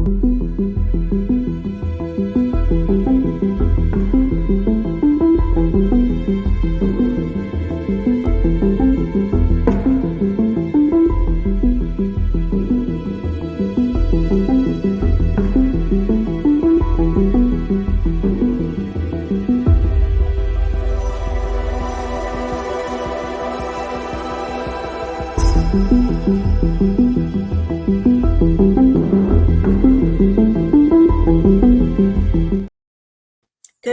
Good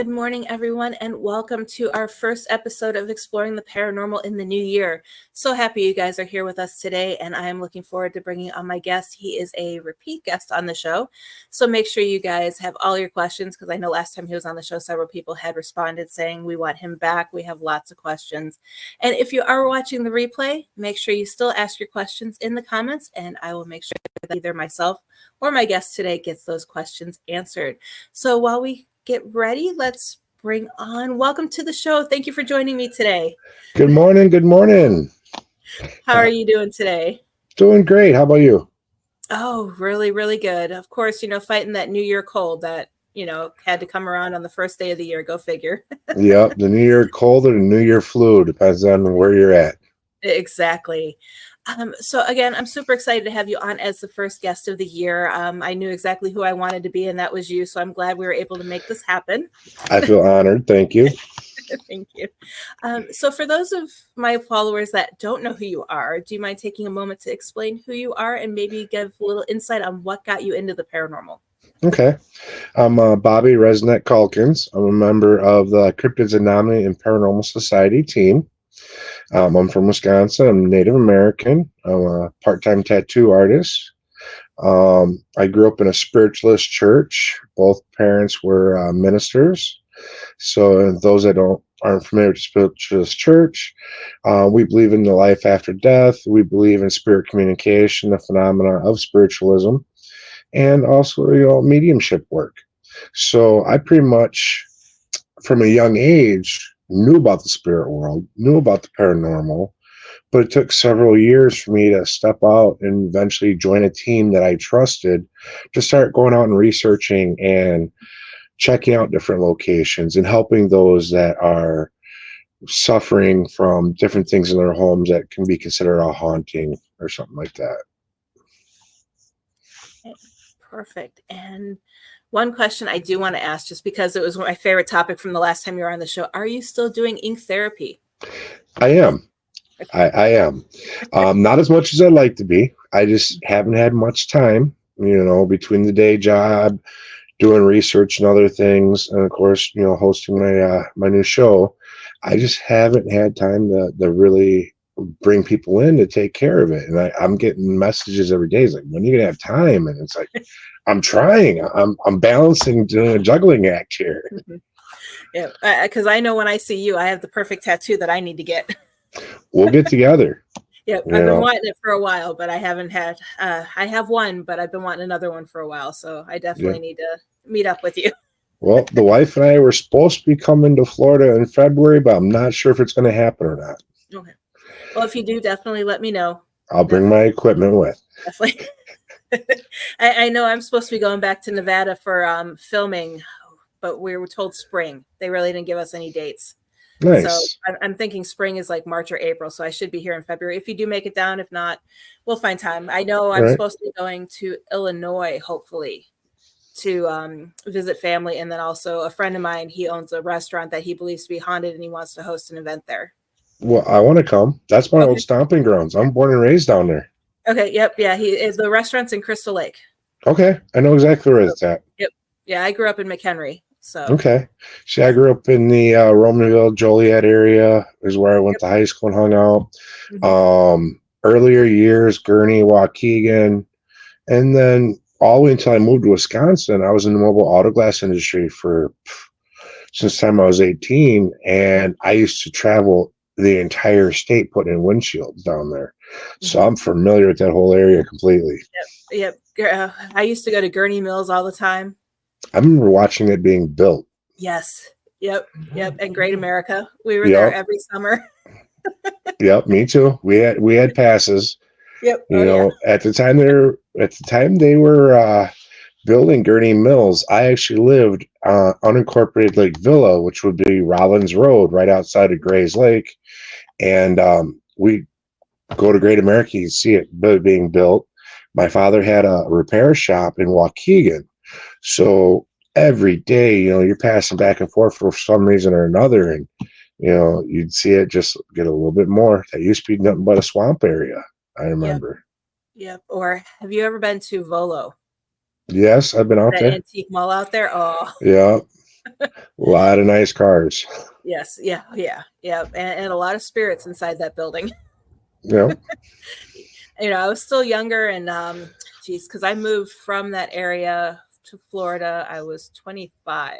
morning, everyone, and welcome to our first episode of Exploring the Paranormal in the New Year. So happy you guys are here with us today, and I am looking forward to bringing on my guest. He is a repeat guest on the show, so make sure you guys have all your questions, because I know last time he was on the show, several people had responded saying we want him back. We have lots of questions. And if you are watching the replay, make sure you still ask your questions in the comments, and I will make sure that either myself or my guest today gets those questions answered. So while we get ready, let's bring on, welcome to the show. Thank you for joining me today. Good morning. Good morning. How are you doing today? Doing great. How about you? Oh, really, really good. Of course, fighting that New Year cold that, had to come around on the first day of the year. Go figure. Yep. The New Year cold or the New Year flu depends on where you're at. Exactly. So again, I'm super excited to have you on as the first guest of the year. I knew exactly who I wanted to be, and that was you. So I'm glad we were able to make this happen. I feel honored. Thank you. Thank you. So for those of my followers that don't know who you are, do you mind taking a moment to explain who you are and maybe give a little insight on what got you into the paranormal? Okay. I'm Bobby RezNeck Calkins. I'm a member of the Cryptids, Anomalies, and Paranormal Society team. I'm from Wisconsin. I'm Native American. I'm a part-time tattoo artist. I grew up in a spiritualist church. Both parents were ministers. So those that aren't familiar with spiritualist church, we believe in the life after death. We believe in spirit communication, the phenomena of spiritualism, and also, mediumship work. So I pretty much, from a young age, knew about the spirit world, knew about the paranormal, but it took several years for me to step out and eventually join a team that I trusted to start going out and researching and checking out different locations and helping those that are suffering from different things in their homes that can be considered a haunting or something like that. Perfect. And one question I do want to ask, just because it was my favorite topic from the last time you were on the show, are you still doing ink therapy? I am. I am. Not as much as I'd like to be. I just haven't had much time, between the day job, doing research and other things, and of course, hosting my new show. I just haven't had time to really bring people in to take care of it. And I'm getting messages every day. It's like, when are you gonna have time? And it's like, I'm trying. I'm balancing, doing a juggling act here. Mm-hmm. Yeah, because I know when I see you, I have the perfect tattoo that I need to get. We'll get together. Yeah, I've been wanting it for a while, but I haven't had. I have one, but I've been wanting another one for a while. So I definitely need to meet up with you. Well, the wife and I were supposed to be coming to Florida in February, but I'm not sure if it's going to happen or not. Okay. Well, if you do, definitely let me know. I'll bring my equipment with. Definitely. I know I'm supposed to be going back to Nevada for filming, but we were told spring. They really didn't give us any dates. Nice. So I'm thinking spring is like March or April. So I should be here in February. If you do make it down, if not, we'll find time. I know I'm supposed to be going to Illinois, hopefully, to visit family. And then also a friend of mine, he owns a restaurant that he believes to be haunted, and he wants to host an event there. Well, I want to come. That's my old stomping grounds. I'm born and raised down there. Okay. Yep. Yeah. The restaurant's in Crystal Lake. Okay. I know exactly where it's at. Yep. Yeah. I grew up in McHenry. So. Okay. See, I grew up in the Romanville, Joliet area is where I went to high school and hung out. Mm-hmm. Earlier years, Gurney, Waukegan. And then all the way until I moved to Wisconsin, I was in the mobile auto glass industry since the time I was 18. And I used to travel the entire state putting in windshields down there. So I'm familiar with that whole area completely. Yep. I used to go to Gurney Mills all the time. I remember watching it being built. Yes. Yep. And Great America. We were there every summer. Yep, me too. We had passes. Yep. At the time they were building Gurney Mills, I actually lived unincorporated Lake Villa, which would be Rollins Road, right outside of Grays Lake. And we go to Great America, you see it being built. My father had a repair shop in Waukegan. So every day, you're passing back and forth for some reason or another. And, you'd see it just get a little bit more. That used to be nothing but a swamp area, I remember. Yep. Or have you ever been to Volo? Yes, I've been out That there. antique mall out there? Oh. Yeah. A lot of nice cars. Yes. Yeah. And a lot of spirits inside that building. Yeah. I was still younger and because I moved from that area to Florida. I was 25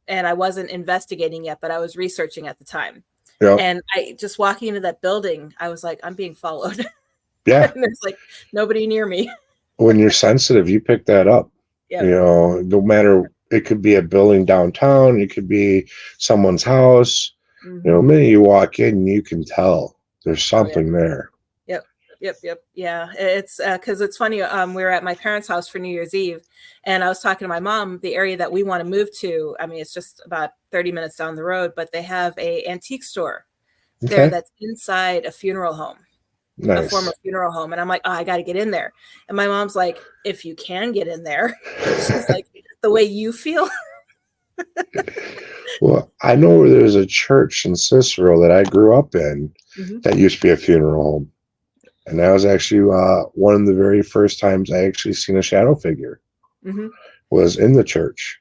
and I wasn't investigating yet, but I was researching at the time. Yeah. And I just walking into that building, I was like, I'm being followed. Yeah. And there's like nobody near me. When you're sensitive, you pick that up. Yep. No matter, it could be a building downtown, it could be someone's house. Mm-hmm. The minute you walk in, you can tell there's something there. Yep. Yeah. It's because it's funny. We were at my parents' house for New Year's Eve and I was talking to my mom, the area that we want to move to. I mean, it's just about 30 minutes down the road, but they have a antique store there that's inside a funeral home. Nice. A former funeral home. And I'm like, oh, I got to get in there. And my mom's like, if you can get in there, she's like, the way you feel. Well, I know where there's a church in Cicero that I grew up in that used to be a funeral home. And that was actually one of the very first times I actually seen a shadow figure was in the church.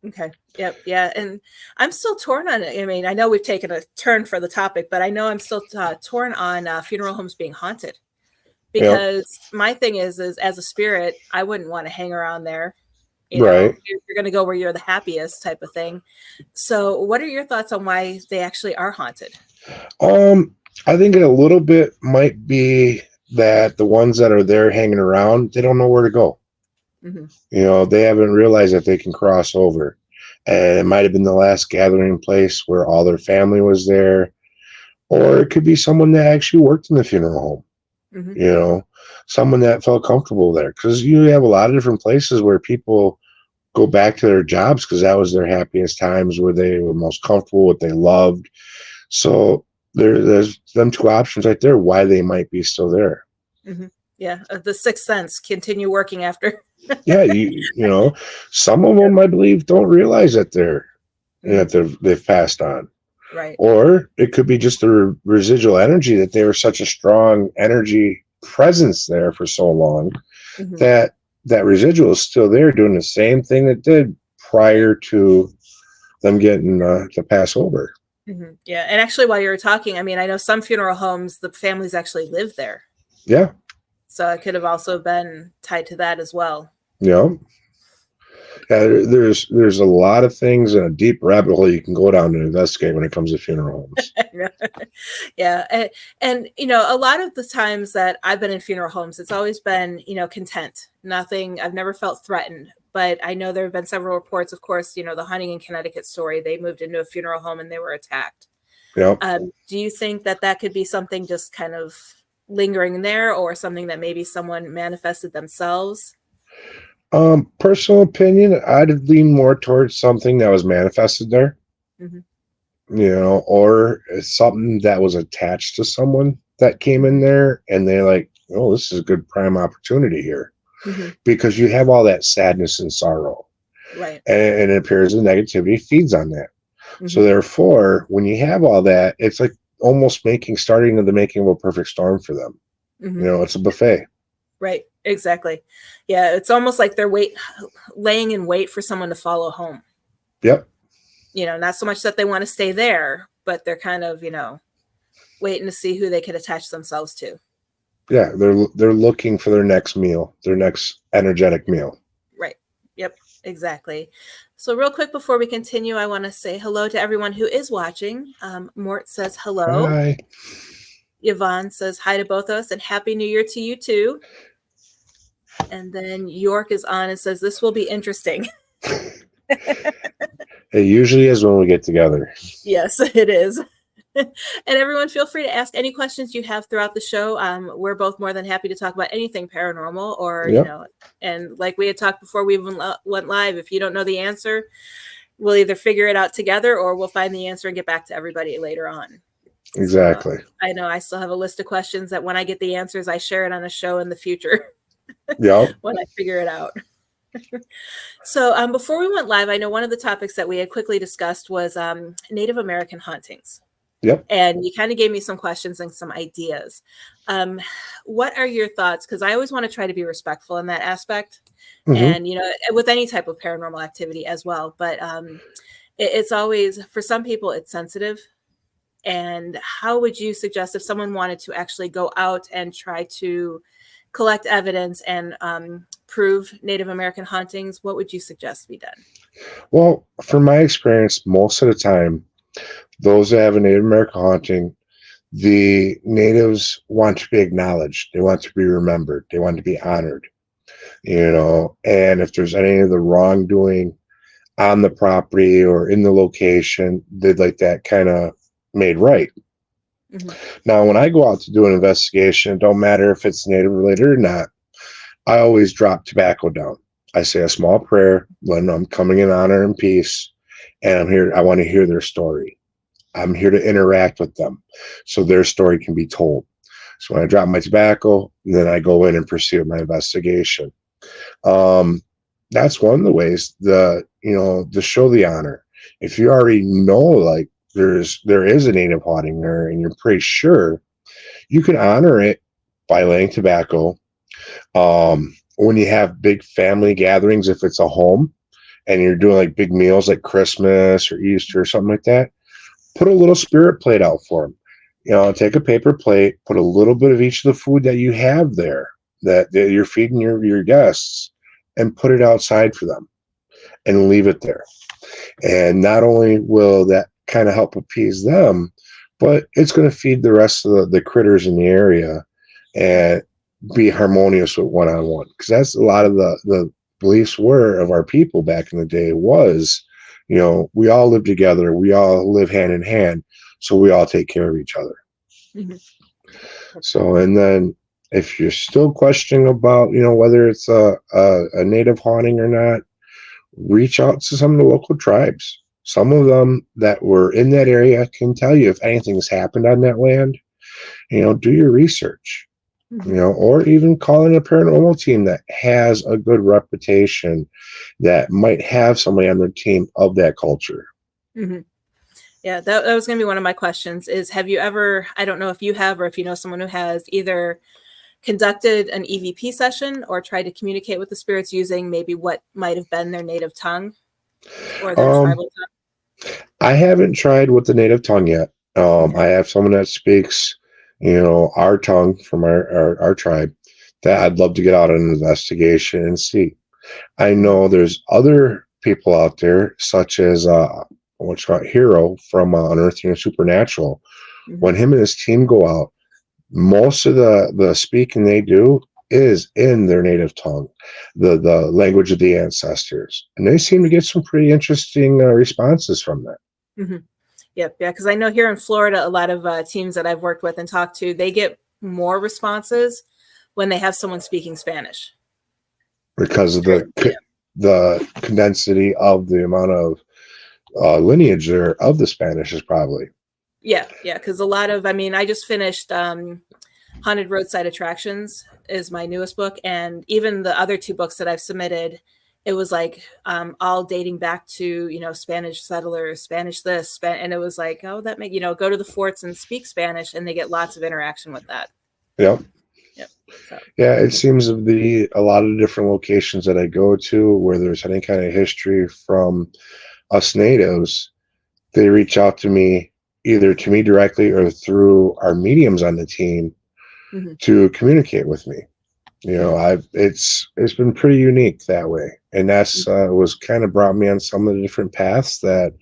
Okay. Yep. Yeah. And I'm still torn on it. I mean, I know we've taken a turn for the topic, but I know I'm still torn on funeral homes being haunted because my thing is as a spirit, I wouldn't want to hang around there. You're going to go where you're the happiest type of thing. So what are your thoughts on why they actually are haunted? I think a little bit might be that the ones that are there hanging around, they don't know where to go. They haven't realized that they can cross over. And it might have been the last gathering place where all their family was there. Or it could be someone that actually worked in the funeral home. Someone that felt comfortable there. Because you have a lot of different places where people go back to their jobs because that was their happiest times, where they were most comfortable, what they loved. So there's them two options right there why they might be still there. Yeah, the sixth sense, continue working after. Yeah, some of them I believe don't realize that they've passed on. Right. Or it could be just the residual energy that they were such a strong energy presence there for so long that residual is still there doing the same thing it did prior to them getting to pass over. Yeah, and actually while you were talking, I mean, I know some funeral homes, the families actually live there. Yeah. So it could have also been tied to that as well. Yeah. There's a lot of things in a deep rabbit hole you can go down and investigate when it comes to funeral homes. Yeah. And a lot of the times that I've been in funeral homes, it's always been, content. Nothing, I've never felt threatened. But I know there have been several reports, of course, the Huntington, Connecticut story. They moved into a funeral home and they were attacked. Yeah. Do you think that could be something just kind of lingering there, or something that maybe someone manifested themselves? Personal opinion, I'd lean more towards something that was manifested there. Or something that was attached to someone that came in there and they're like, oh, this is a good prime opportunity here. Because you have all that sadness and sorrow. Right. And it appears the negativity feeds on that. So therefore, when you have all that, it's like almost starting the making of a perfect storm for them. It's a buffet. Right. Exactly. Yeah. It's almost like they're laying in wait for someone to follow home. Yep. Not so much that they want to stay there, but they're kind of, waiting to see who they could attach themselves to. Yeah. They're looking for their next meal, their next energetic meal. Right. Yep. Exactly. So real quick before we continue, I want to say hello to everyone who is watching. Mort says hello. Hi. Yvonne says hi to both of us and Happy New Year to you too. And then York is on and says, this will be interesting. It usually is when we get together. Yes, it is. And everyone, feel free to ask any questions you have throughout the show. We're both more than happy to talk about anything paranormal, or Yep. and like we had talked before we even went live, if you don't know the answer, we'll either figure it out together or we'll find the answer and get back to everybody later on. Exactly. So, I know I still have a list of questions that when I get the answers, I share it on a show in the future. Yep. When I figure it out. So before we went live, I know one of the topics that we had quickly discussed was Native American hauntings. Yep. And you kind of gave me some questions and some ideas. What are your thoughts? Because I always want to try to be respectful in that aspect. And, with any type of paranormal activity as well. But it's always, for some people, it's sensitive. And how would you suggest if someone wanted to actually go out and try to collect evidence and prove Native American hauntings, what would you suggest be done? Well, from my experience, most of the time, those that have a Native American haunting, the natives want to be acknowledged. They want to be remembered. They want to be honored, and if there's any of the wrongdoing on the property or in the location, they'd like that kind of made right. Mm-hmm. Now, when I go out to do an investigation, it don't matter if it's Native related or not, I always drop tobacco down. I say a small prayer when I'm coming in honor and peace, and I'm here. I want to hear their story. I'm here to interact with them so their story can be told. So when I drop my tobacco, then I go in and pursue my investigation. That's one of the ways to show the honor. If you already know, like, there is a native haunting there and you're pretty sure, you can honor it by laying tobacco. When you have big family gatherings, if it's a home and you're doing like big meals like Christmas or Easter or something like that, put a little spirit plate out for them. Take a paper plate, put a little bit of each of the food that you have there that you're feeding your guests, and put it outside for them and leave it there. And not only will that kind of help appease them, but it's going to feed the rest of the critters in the area and be harmonious with one-on-one. Because that's a lot of the beliefs were of our people back in the day was, we all live together. We all live hand in hand. So we all take care of each other. Mm-hmm. So, and then if you're still questioning about, whether it's a native haunting or not, reach out to some of the local tribes. Some of them that were in that area can tell you if anything's happened on that land. Do your research, mm-hmm. Or even call in a paranormal team that has a good reputation that might have somebody on their team of that culture. Mm-hmm. Yeah, that was going to be one of my questions is, have you ever, I don't know if you have, or if you know someone who has, either conducted an EVP session or tried to communicate with the spirits using maybe what might have been their native tongue or their tribal tongue? I haven't tried with the native tongue yet. Okay. I have someone that speaks, our tongue from our tribe that I'd love to get out on an investigation and see. I know there's other people out there, such as what's called Hero from Unearthing the Supernatural. Mm-hmm. When him and his team go out, most of the speaking they do is in their native tongue, the language of the ancestors. And they seem to get some pretty interesting responses from that. Mm-hmm. Yeah, because I know here in Florida, a lot of teams that I've worked with and talked to, they get more responses when they have someone speaking Spanish. Because of the condensity of the amount of lineage there of the Spanish is probably. Yeah, because a lot of, I just finished Haunted Roadside Attractions is my newest book, and even the other two books that I've submitted, it was like all dating back to, Spanish settlers, Spanish this, and it was like, oh, that go to the forts and speak Spanish, and they get lots of interaction with that. Yep. So. Yeah, it seems to be a lot of different locations that I go to where there's any kind of history from us natives. They reach out to me, either to me directly or through our mediums on the team, mm-hmm. to communicate with me. It's been pretty unique that way, and that's was kind of brought me on some of the different paths that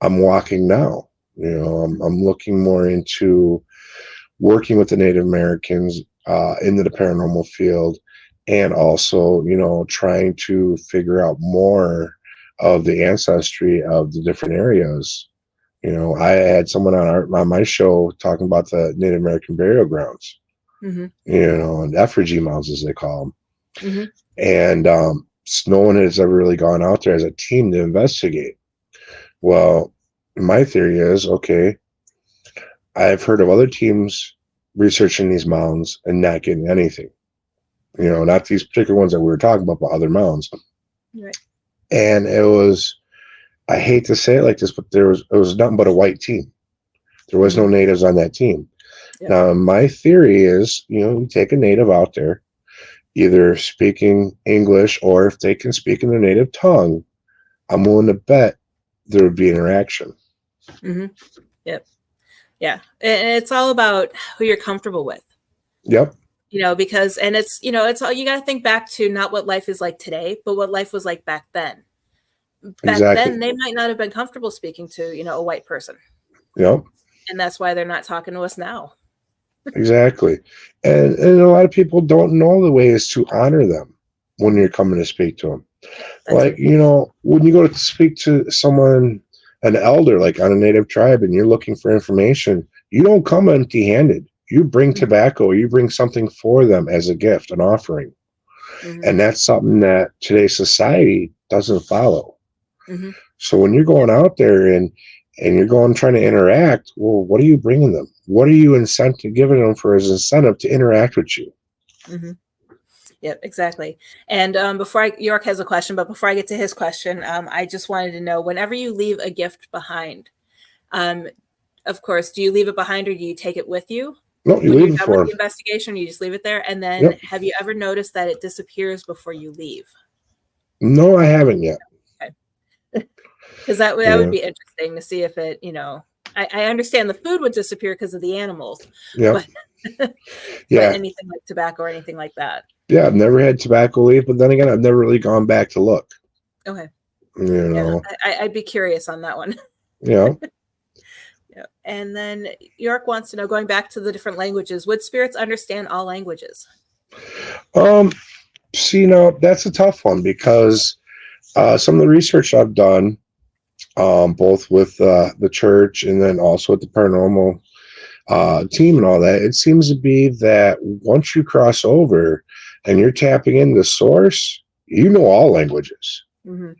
I'm walking now. I'm looking more into working with the Native Americans into the paranormal field, and also trying to figure out more of the ancestry of the different areas, I had someone on my show talking about the Native American burial grounds, Mm-hmm. and effigy mounds, as they call them. Mm-hmm. And no one has ever really gone out there as a team to investigate. Well, my theory is, okay, I've heard of other teams researching these mounds and not getting anything. Not these particular ones that we were talking about, but other mounds. Right. And it was, I hate to say it like this, but it was nothing but a white team. There was no natives on that team. Yep. Now, my theory is, you take a native out there, either speaking English or if they can speak in their native tongue, I'm willing to bet there would be interaction. Mm-hmm. Yep. Yeah. And it's all about who you're comfortable with. Yep. Because, and it's, it's all, you got to think back to not what life is like today, but what life was like back then. Back then, they might not have been comfortable speaking to, a white person. Yep. And that's why they're not talking to us now. Exactly. And a lot of people don't know the ways to honor them when you're coming to speak to them. Like, when you go to speak to someone, an elder, like on a native tribe, and you're looking for information, you don't come empty-handed. You bring tobacco, you bring something for them as a gift, an offering. Mm-hmm. And that's something that today's society doesn't follow. Mm-hmm. So when you're going out there and you're trying to interact, well, what are you bringing them? What are you giving them for as incentive to interact with you? Mm-hmm. Yep, exactly. And York has a question, but before I get to his question, I just wanted to know, whenever you leave a gift behind, of course, do you leave it behind or do you take it with you? No, you leave it for the investigation, you just leave it there. And then Have you ever noticed that it disappears before you leave? No, I haven't yet. Okay. Because that would be interesting to see if it, I understand the food would disappear because of the animals. Yeah. But anything like tobacco or anything like that. Yeah, I've never had tobacco leaf, but then again, I've never really gone back to look. Okay. I'd be curious on that one. Yeah. Yeah. And then York wants to know, going back to the different languages, would spirits understand all languages? See, that's a tough one because some of the research I've done, both with the church and then also with the paranormal team and all that, it seems to be that once you cross over and you're tapping into the source, all languages. Mm-hmm.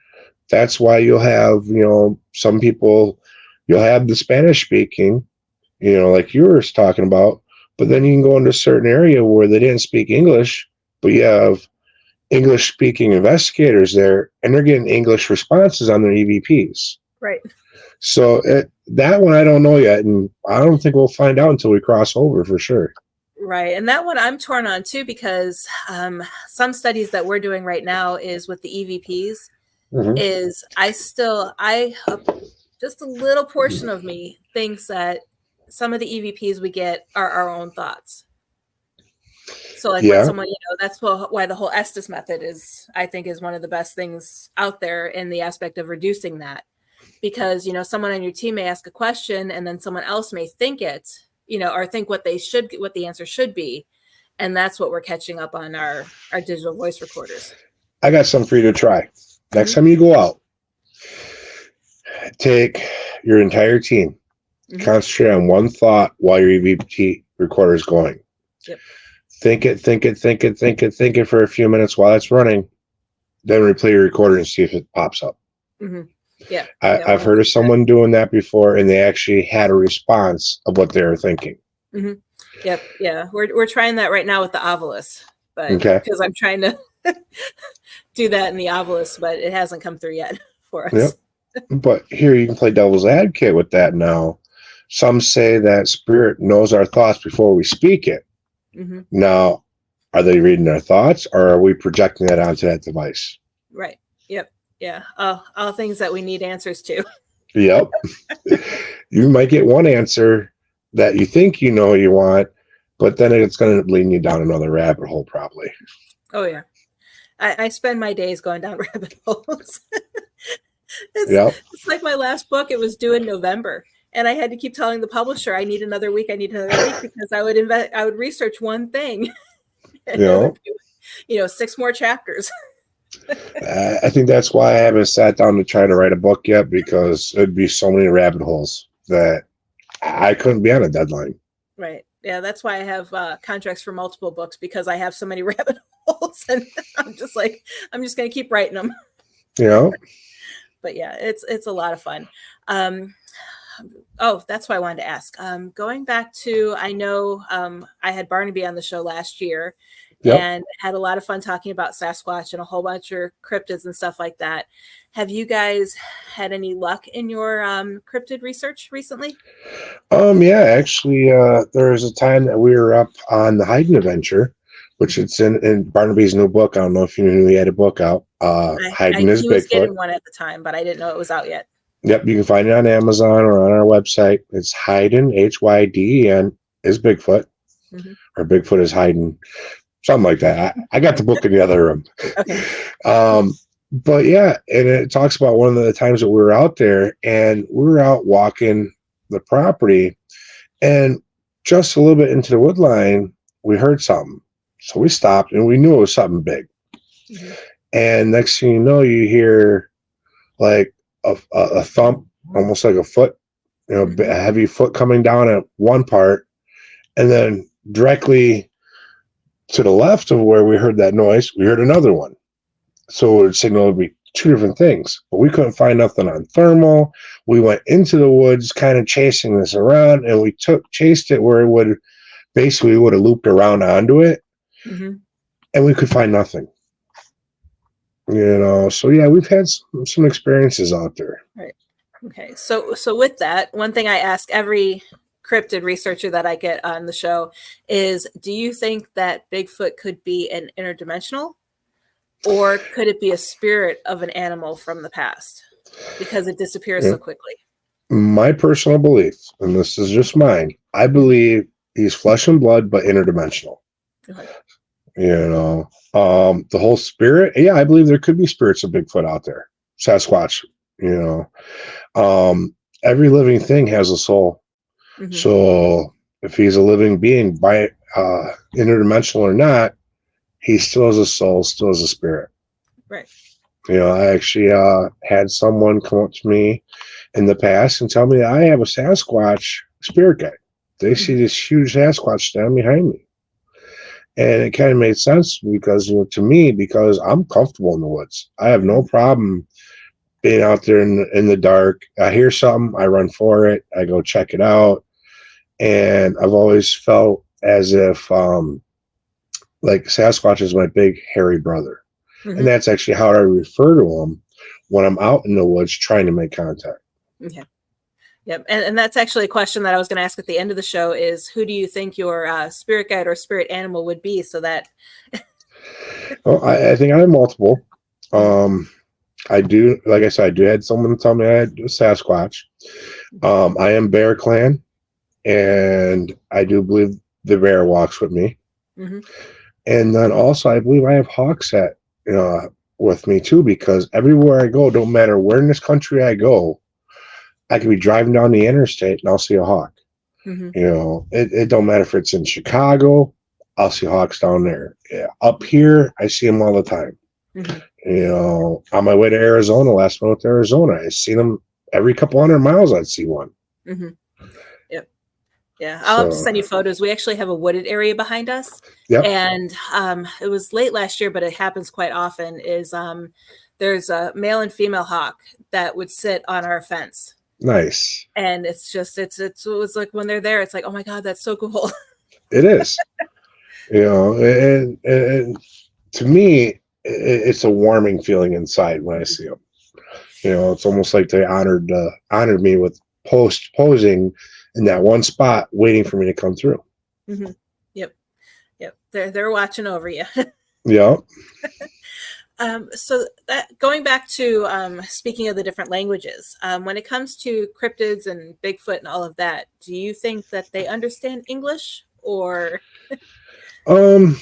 That's why you'll have, some people, you'll have the Spanish speaking, like you were talking about, but then you can go into a certain area where they didn't speak English, but you have English speaking investigators there and they're getting English responses on their EVPs. Right. So that one I don't know yet, and I don't think we'll find out until we cross over for sure. Right, and that one I'm torn on too because some studies that we're doing right now is with the EVPs. Mm-hmm. Is just a little portion of me thinks that some of the EVPs we get are our own thoughts. So like when someone, that's why the whole Estes method is, I think, is one of the best things out there in the aspect of reducing that. Because, someone on your team may ask a question and then someone else may think it, or think what the answer should be. And that's what we're catching up on our digital voice recorders. I got something for you to try. Next time you go out, take your entire team, concentrate on one thought while your EVP recorder is going. Yep. Think it for a few minutes while it's running. Then replay your recorder and see if it pops up. Mm-hmm. Yeah, I've heard of someone doing that before, and they actually had a response of what they were thinking. Mm-hmm. Yep, yeah, we're trying that right now with the Ovilus, but because I'm trying to do that in the Ovilus, but it hasn't come through yet for us. Yep. But here you can play devil's advocate with that now. Some say that spirit knows our thoughts before we speak it. Mm-hmm. Now, are they reading our thoughts, or are we projecting that onto that device? Right. Yep. Yeah, all things that we need answers to. Yep. You might get one answer that you think you want, but then it's going to lead you down another rabbit hole probably. Oh, yeah. I spend my days going down rabbit holes. It's like my last book. It was due in November, and I had to keep telling the publisher, I need another week, because I would research one thing. And 6 more chapters. I think that's why I haven't sat down to try to write a book yet, because it'd be so many rabbit holes. that I couldn't be on a deadline. Right. Yeah, that's why I have contracts for multiple books, because I have so many rabbit holes, and I'm just going to keep writing them. You know? But yeah, it's a lot of fun. Oh, that's why I wanted to ask. Going back to, I know I had Barnaby on the show last year, Yep. and had a lot of fun talking about Sasquatch and a whole bunch of cryptids and stuff like that. Have you guys had any luck in your cryptid research recently? Yeah, actually, there was a time that we were up on the Haydn Adventure, which it's in Barnaby's new book. I don't know if you knew he had a book out. Haydn is he was Bigfoot. getting one at the time, but I didn't know it was out yet. Yep, you can find it on Amazon or on our website. It's Haydn, Hyden, is Bigfoot, or Bigfoot is Haydn, something like that. I got the book in the other room. Okay. But yeah, and it talks about one of the times that we were out there, and we were out walking the property, and just a little bit into the wood line, we heard something. So we stopped, and we knew it was something big. And next thing you know, you hear like a thump, almost like a foot, a heavy foot coming down at one part, and then directly to the left of where we heard that noise, we heard another one. So it would signal it would be two different things, but we couldn't find nothing on thermal. We went into the woods, kind of chasing this around, and we chased it where it would have looped around onto it, and we could find nothing. So yeah, we've had some experiences out there. Right. Okay. So with that, one thing I ask every cryptid researcher that I get on the show is, do you think that Bigfoot could be an interdimensional, or could it be a spirit of an animal from the past because it disappears so quickly? My personal belief, and this is just mine, I believe he's flesh and blood, but interdimensional. Okay. The whole spirit. Yeah, I believe there could be spirits of Bigfoot out there. Sasquatch, every living thing has a soul. So if he's a living being, by interdimensional or not, he still has a soul, still has a spirit. Right. I actually had someone come up to me in the past and tell me that I have a Sasquatch spirit guide. They see this huge Sasquatch standing behind me. And it kind of made sense because, to me, because I'm comfortable in the woods. I have no problem being out there in the dark. I hear something, I run for it, I go check it out. And I've always felt as if like Sasquatch is my big hairy brother. And that's actually how I refer to him when I'm out in the woods trying to make contact. Okay. Yep. And that's actually a question that I was going to ask at the end of the show is, who do you think your spirit guide or spirit animal would be, so that... Well, I think I have multiple. I do, like I said, I had someone tell me I had a Sasquatch. I am Bear Clan, and I do believe the bear walks with me. And then also I believe I have hawks with me too, because everywhere I go, don't matter where in this country I go, I could be driving down the interstate and I'll see a hawk. It don't matter if it's in Chicago, I'll see hawks down there. Yeah. Up here, I see them all the time. On my way to Arizona, last month to Arizona, I see them every couple 100 miles. I'd see one. Yep. Yeah, I'll have to send you photos. We actually have a wooded area behind us. Yep. And it was late last year, but it happens quite often. There's a male and female hawk that would sit on our fence. Nice. And it's just it was like, when they're there, it's like, oh my God, that's so cool. It is. And to me, it's a warming feeling inside when I see them. It's almost like they honored me with posing in that one spot, waiting for me to come through. Yep. They're watching over you. Yep. So going back to speaking of the different languages, when it comes to cryptids and Bigfoot and all of that, do you think that they understand English, or? I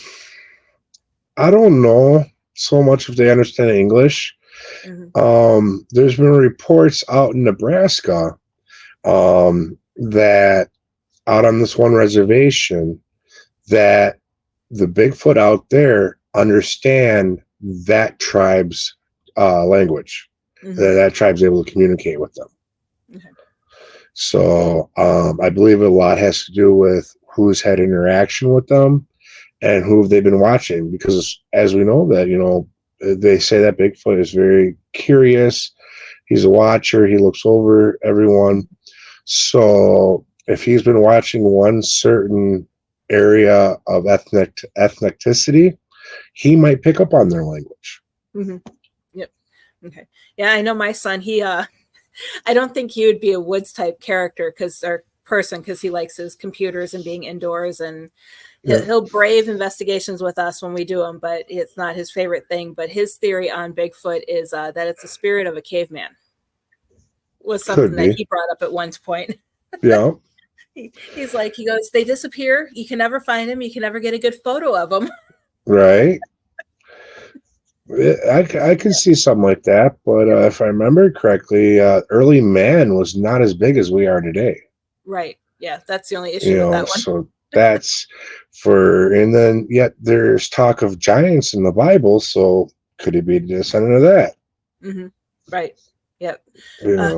don't know so much if they understand English. There's been reports out in Nebraska that out on this one reservation that the Bigfoot out there understand that tribe's language. That tribe's able to communicate with them. So I believe a lot has to do with who's had interaction with them and who have they been watching. Because as we know that, they say that Bigfoot is very curious. He's a watcher. He looks over everyone. So if he's been watching one certain area of ethnicity, he might pick up on their language. Mm-hmm. Yep. Okay. Yeah, I know my son, I don't think he would be a woods type character or person because he likes his computers and being indoors, and he'll brave investigations with us when we do them, but it's not his favorite thing. But his theory on Bigfoot is that it's the spirit of a caveman. Was something that he brought up at one point. Yeah. He's like, he goes, they disappear. You can never find them. You can never get a good photo of them. Right. I can see something like that, but if I remember correctly, early man was not as big as we are today. Right. Yeah, that's the only issue with that one. So that's and then yet there's talk of giants in the Bible, so could he be a descendant of that? Mm-hmm. Right. Yep.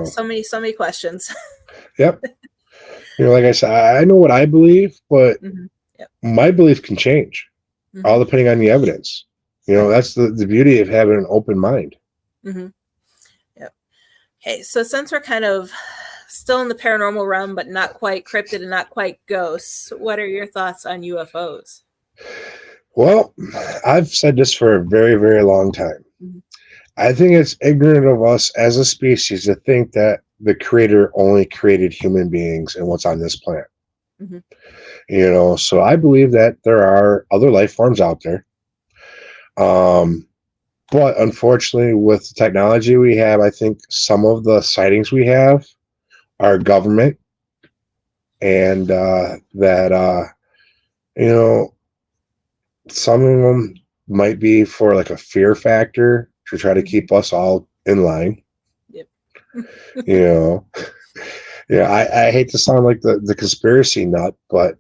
So many questions. Yep. Like I said, I know what I believe, but my belief can change, all depending on the evidence. That's the beauty of having an open mind. Mm-hmm. Yep. Okay, so since we're kind of still in the paranormal realm, but not quite cryptid and not quite ghosts, what are your thoughts on UFOs? Well, I've said this for a very, very long time. Mm-hmm. I think it's ignorant of us as a species to think that the creator only created human beings and what's on this planet. Mm-hmm. So I believe that there are other life forms out there. But unfortunately, with the technology we have, I think some of the sightings we have are government, and some of them might be for like a fear factor to try to keep us all in line. Yep. I hate to sound like the conspiracy nut, but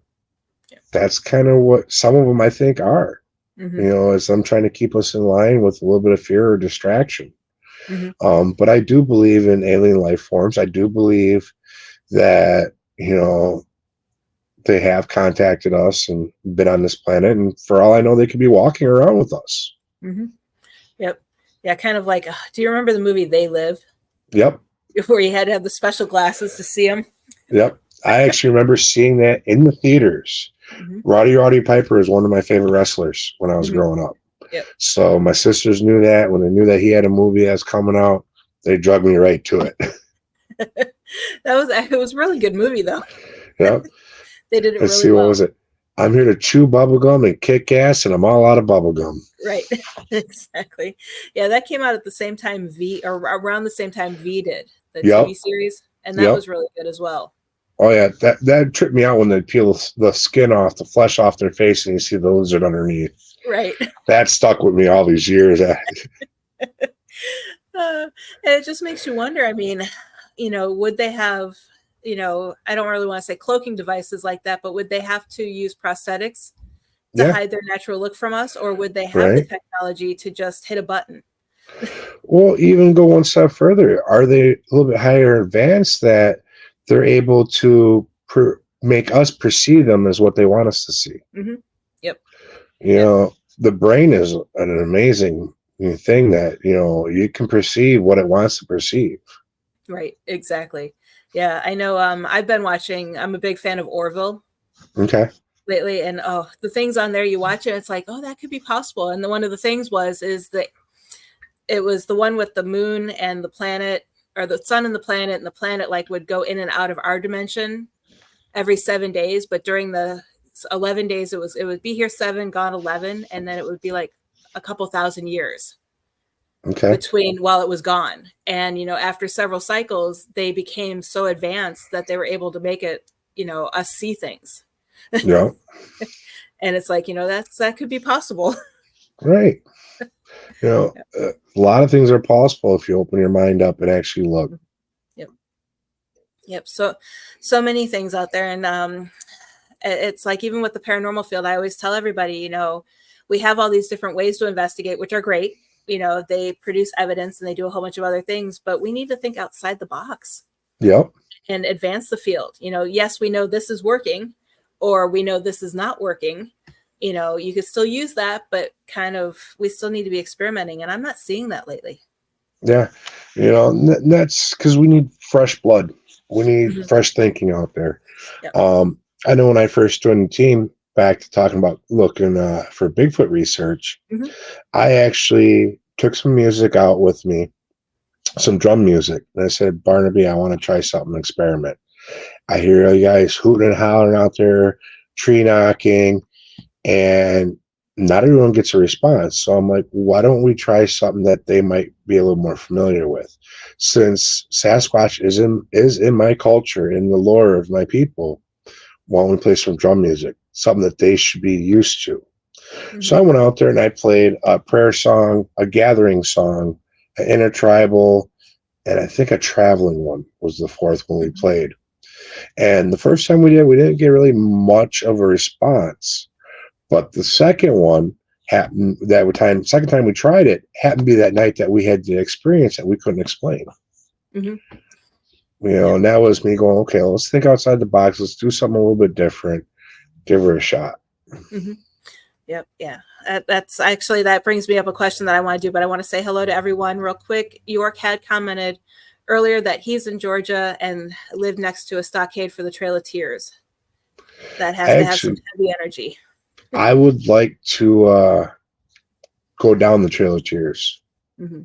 that's kind of what some of them I think are. Mm-hmm. As I'm trying to keep us in line with a little bit of fear or distraction. Mm-hmm. But I do believe in alien life forms. I do believe that, they have contacted us and been on this planet. And for all I know, they could be walking around with us. Mm-hmm. Yep. Yeah. Kind of like, do you remember the movie They Live? Yep. Where you had to have the special glasses to see them? Yep. I actually remember seeing that in the theaters. Mm-hmm. Roddy Piper is one of my favorite wrestlers when I was growing up. Yep. So my sisters knew that. When they knew that he had a movie that's coming out, they drugged me right to it. It was a really good movie, though. Yep. They did it Let's really see, well. what was it? I'm here to chew bubblegum and kick ass, and I'm all out of bubblegum. Right. Exactly. Yeah, that came out at the same time around the same time V did, the TV series. And that was really good as well. Oh, yeah. That tripped me out when they peel the skin off, the flesh off their face, and you see the lizard underneath. Right. That stuck with me all these years. And it just makes you wonder, I mean, would they have, I don't really want to say cloaking devices like that, but would they have to use prosthetics to hide their natural look from us? Or would they have the technology to just hit a button? Well, even go one step further. Are they a little bit higher advanced that they're able to make us perceive them as what they want us to see? Mm-hmm. Yep. The brain is an amazing thing that, you can perceive what it wants to perceive. Right. Exactly. Yeah. I know. I've been watching, I'm a big fan of Orville. Okay. Lately. And the things on there, you watch it, it's like, oh, that could be possible. And one of the things is that it was the one with the moon and the planet, or the sun and the planet like would go in and out of our dimension every 7 days. But during the 11 days, it would be here 7, gone 11. And then it would be like a couple thousand years between while it was gone. And, after several cycles, they became so advanced that they were able to make it, us see things. Yeah. And it's like, that could be possible. Right. A lot of things are possible if you open your mind up and actually look. Yep. So many things out there. And it's like, even with the paranormal field, I always tell everybody, we have all these different ways to investigate, which are great. They produce evidence and they do a whole bunch of other things, but we need to think outside the box. Yep. and advance the field. Yes, we know this is working, or we know this is not working. You could still use that, but we still need to be experimenting. And I'm not seeing that lately. Yeah. That's because we need fresh blood. We need fresh thinking out there. Yep. I know when I first joined the team, back to talking about looking for Bigfoot research, I actually took some music out with me, some drum music. And I said, Barnaby, I want to try something, experiment. I hear you guys hooting and hollering out there, tree knocking, and not everyone gets a response. So I'm like, why don't we try something that they might be a little more familiar with? Since Sasquatch is in my culture, in the lore of my people, why don't we play some drum music, something that they should be used to? So I went out there and I played a prayer song, a gathering song, an intertribal, and I think a traveling one was the fourth one we played. And the first time we didn't get really much of a response. But the second one happened second time we tried it, happened to be that night that we had the experience that we couldn't explain. And that was me going, okay, let's think outside the box. Let's do something a little bit different. Give her a shot. Yep. Yeah. That brings me up a question that I want to do, but I want to say hello to everyone real quick. York had commented earlier that he's in Georgia and lived next to a stockade for the Trail of Tears. That has to have some heavy energy. I would like to go down the Trail of Tears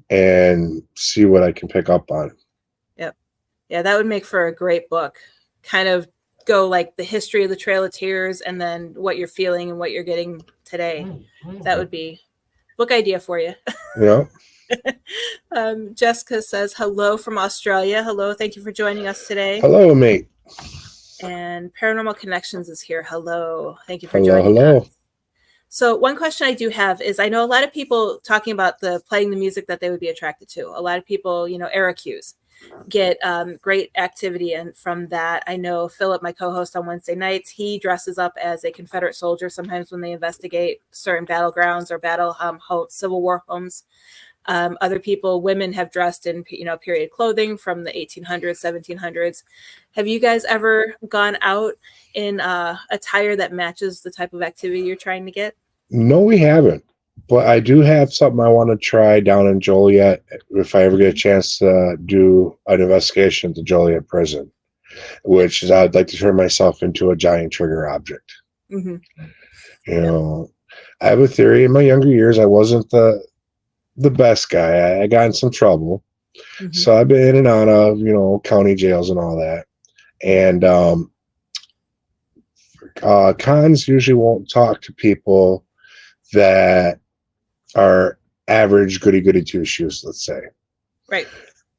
and see what I can pick up on. Yep. Yeah, that would make for a great book. Kind of go like the history of the Trail of Tears and then what you're feeling and what you're getting today. That would be book idea for you. Yeah. Jessica says hello from Australia. Hello. Thank you for joining us today. Hello, mate. And Paranormal Connections is here. Hello. Thank you for joining us. So one question I do have is, I know a lot of people talking about playing the music that they would be attracted to. A lot of people, era cues, get great activity and from that. I know Philip, my co-host on Wednesday nights, he dresses up as a Confederate soldier sometimes when they investigate certain battlegrounds or Civil War homes. Other people, women, have dressed in period clothing from the 1800s, 1700s. Have you guys ever gone out in attire that matches the type of activity you're trying to get? No, we haven't. But I do have something I want to try down in Joliet if I ever get a chance to do an investigation at the Joliet prison, which is I'd like to turn myself into a giant trigger object. I have a theory. In my younger years, I wasn't the best guy. I got in some trouble. So I've been in and out of, county jails and all that. And cons usually won't talk to people that are average goody two shoes, let's say. Right.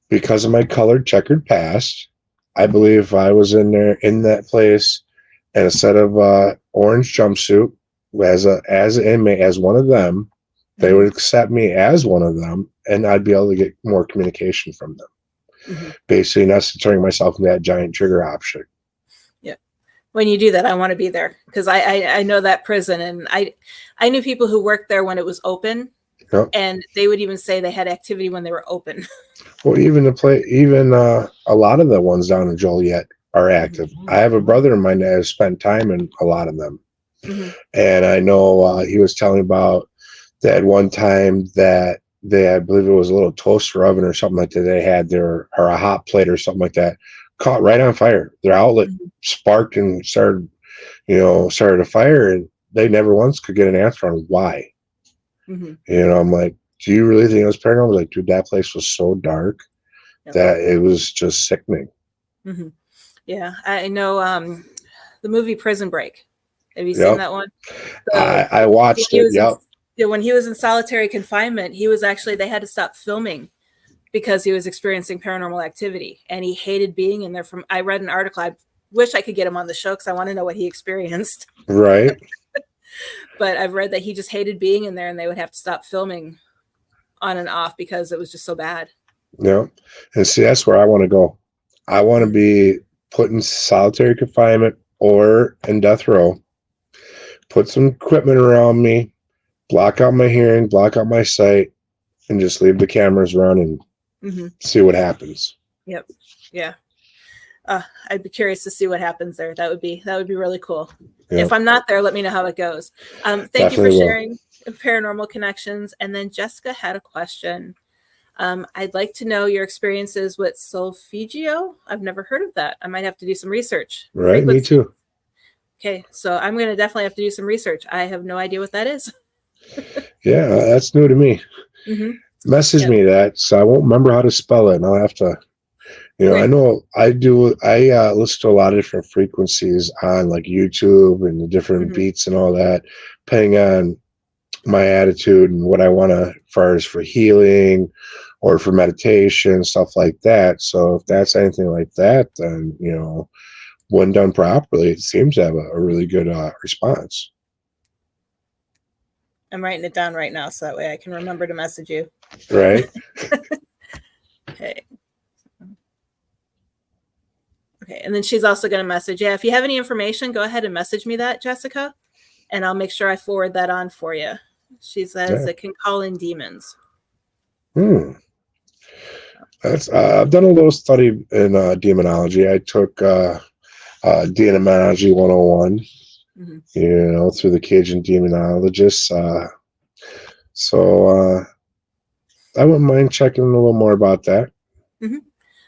Because of my colored checkered past, I believe if I was in that place in a set of orange jumpsuit as an inmate, as one of them, they would accept me as one of them, and I'd be able to get more communication from them. Basically, not turning myself into that giant trigger object. Yeah. When you do that, I want to be there because I know that prison, and I knew people who worked there when it was open, and they would even say they had activity when they were open. Well, even a lot of the ones down in Joliet are active. I have a brother of mine that has spent time in a lot of them, and I know he was telling about that one time that I believe it was a little toaster oven or something like that they had there, or a hot plate or something like that, caught right on fire. Their outlet sparked and started a fire, and they never once could get an answer on why. I'm like, do you really think it was paranormal? I was like, dude, that place was so dark that it was just sickening. Yeah, I know the movie Prison Break. Have you seen that one? I watched it. When he was in solitary confinement, they had to stop filming because he was experiencing paranormal activity, and he hated being in there. I read an article. I wish I could get him on the show because I want to know what he experienced. Right. But I've read that he just hated being in there, and they would have to stop filming on and off because it was just so bad. Yeah. And see, that's where I want to go. I want to be put in solitary confinement or in death row, put some equipment around me, block out my hearing, block out my sight, and just leave the cameras running and see what happens. Yep. Yeah. I'd be curious to see what happens there. That would be really cool. Yeah. If I'm not there, let me know how it goes. Thank you for sharing paranormal connections. And then Jessica had a question. I'd like to know your experiences with solfeggio. I've never heard of that. I might have to do some research. Right, me too. Okay, so I'm going to definitely have to do some research. I have no idea what that is. Yeah, that's new to me. Mm-hmm. Message me that, so I won't remember how to spell it, and I'll have to. I know I do. I listen to a lot of different frequencies on like YouTube and the different beats and all that, depending on my attitude and what I want to, as far as for healing or for meditation, stuff like that. So if that's anything like that, then when done properly, it seems to have a really good response. I'm writing it down right now so that way I can remember to message you. Right. Okay. Okay, and then she's also going to message. Yeah, if you have any information, go ahead and message me that, Jessica, and I'll make sure I forward that on for you. She says it can call in demons. That's I've done a little study in demonology. I took Demonology 101, through the Cajun demonologists. So I wouldn't mind checking a little more about that.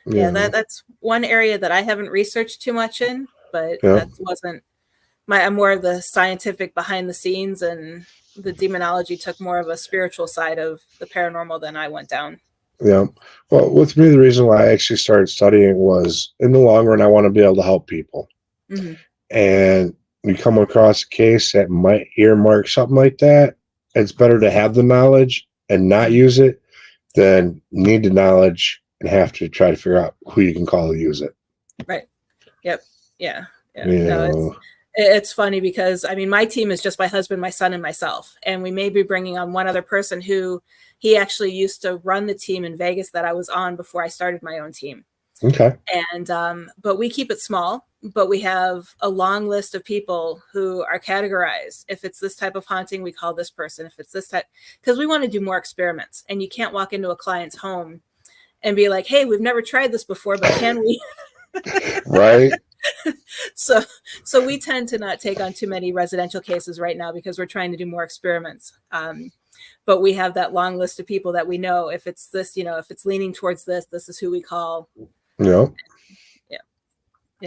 Yeah, that's one area that I haven't researched too much in, but that wasn't I'm more of the scientific behind the scenes, and the demonology took more of a spiritual side of the paranormal than I went down. Yeah. Well, with me, the reason why I actually started studying was, in the long run, I want to be able to help people. And we come across a case that might earmark something like that, it's better to have the knowledge and not use it than need the knowledge and have to try to figure out who you can call to use it. Right. Yep. Yeah. No, it's funny because my team is just my husband, my son, and myself, and we may be bringing on one other person who he actually used to run the team in Vegas that I was on before I started my own team. Okay. And but we keep it small, but we have a long list of people who are categorized. If it's this type of haunting, we call this person. If it's this type, because we want to do more experiments, and you can't walk into a client's home and be like, hey, we've never tried this before, but can we? Right. So we tend to not take on too many residential cases right now because we're trying to do more experiments. But we have that long list of people that we know, if it's this, if it's leaning towards this is who we call. Yeah.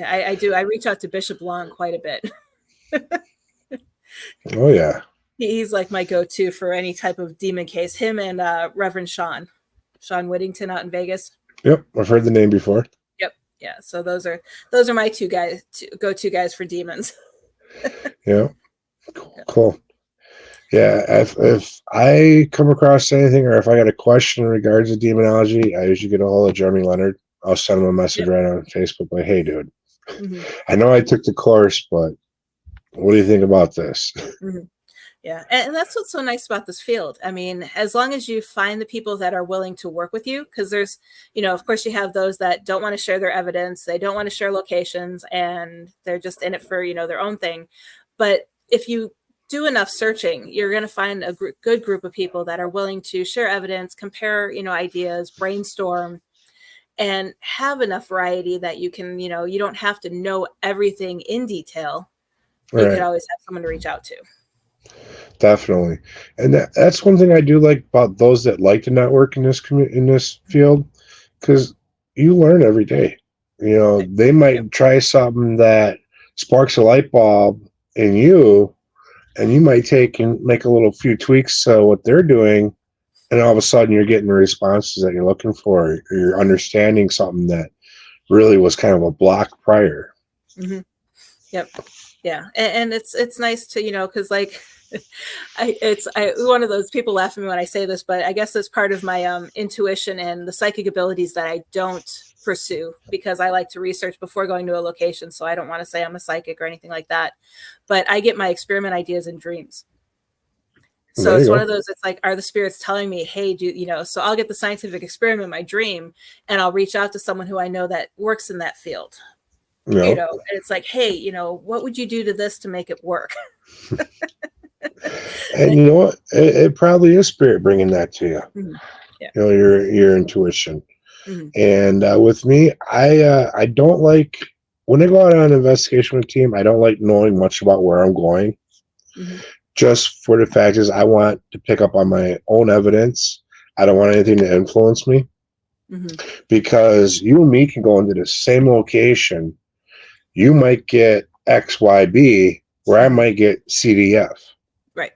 I do. I reach out to Bishop Long quite a bit. Oh yeah. He's like my go-to for any type of demon case. Him and Reverend Sean Whittington out in Vegas. Yep, I've heard the name before. Yep. Yeah. So those are my two go-to guys for demons. Yeah. Cool. Yeah. If I come across anything, or if I got a question in regards to demonology, I usually get a hold of Jeremy Leonard. I'll send him a message right on Facebook, like, hey, dude, I know I took the course, but what do you think about this? Yeah. And that's what's so nice about this field. As long as you find the people that are willing to work with you, because there's, of course you have those that don't want to share their evidence. They don't want to share locations, and they're just in it for, their own thing. But if you do enough searching, you're going to find a good group of people that are willing to share evidence, compare, ideas, brainstorm, and have enough variety that you can, you don't have to know everything in detail. You could always have someone to reach out to. Definitely. And that's one thing I do like about those that like to network in this field, because you learn every day. They might try something that sparks a light bulb in you, and you might take and make a few tweaks to what they're doing, and all of a sudden you're getting the responses that you're looking for, or you're understanding something that really was kind of a block prior. Yep. Yeah. And it's nice to, because like one of those people laugh at me when I say this, but I guess it's part of my intuition and the psychic abilities that I don't pursue, because I like to research before going to a location. So I don't want to say I'm a psychic or anything like that, but I get my experiment ideas in dreams. So it's one of those, it's like, are the spirits telling me, hey, so I'll get the scientific experiment in my dream, and I'll reach out to someone who I know that works in that field. And it's like, hey, what would you do to this to make it work? And you know what? It probably is spirit bringing that to you. Yeah. Your intuition. Mhm. And with me, I don't like when I go out on an investigation with a team. I don't like knowing much about where I'm going. Mhm. Just for the fact is, I want to pick up on my own evidence. I don't want anything to influence me Mhm. because you and me can go into the same location. You might get XYB, where I Mhm. might get CDF. Right.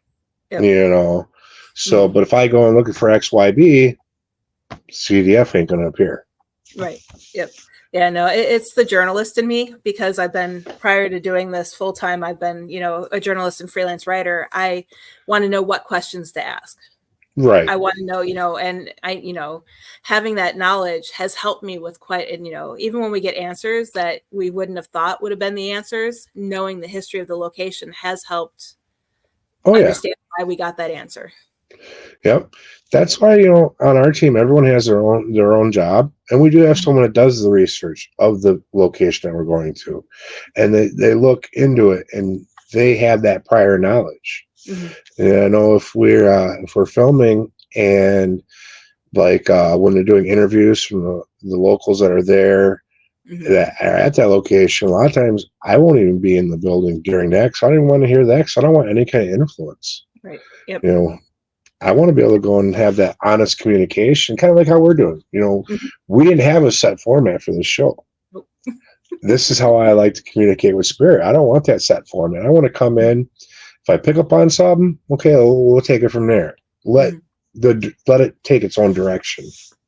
Yep. You know, so Mhm. but if I go and looking for XYB, CDF ain't going to appear. Right. Yep. Yeah, no, it's the journalist in me because I've been, prior to doing this full time, I've been, a journalist and freelance writer. I want to know what questions to ask. Right. I want to know, and having that knowledge has helped me with quite, and, even when we get answers that we wouldn't have thought would have been the answers, knowing the history of the location has helped Oh yeah. understand why we got that answer. Yep. That's why, on our team, everyone has their own job, and we do have someone that does the research of the location that we're going to, and they look into it, and they have that prior knowledge. Mhm. And I know if we're filming and like when they're doing interviews from the locals that are there Mhm. that are at that location, a lot of times I won't even be in the building during that because I don't even want to hear that because I don't want any kind of influence. Right. Yep. I want to be able to go and have that honest communication, kind of like how we're doing. Mhm. We didn't have a set format for the show. Nope. This is how I like to communicate with spirit. I don't want that set format. I want to come in. If I pick up on something, okay, we'll take it from there. Let it take its own direction.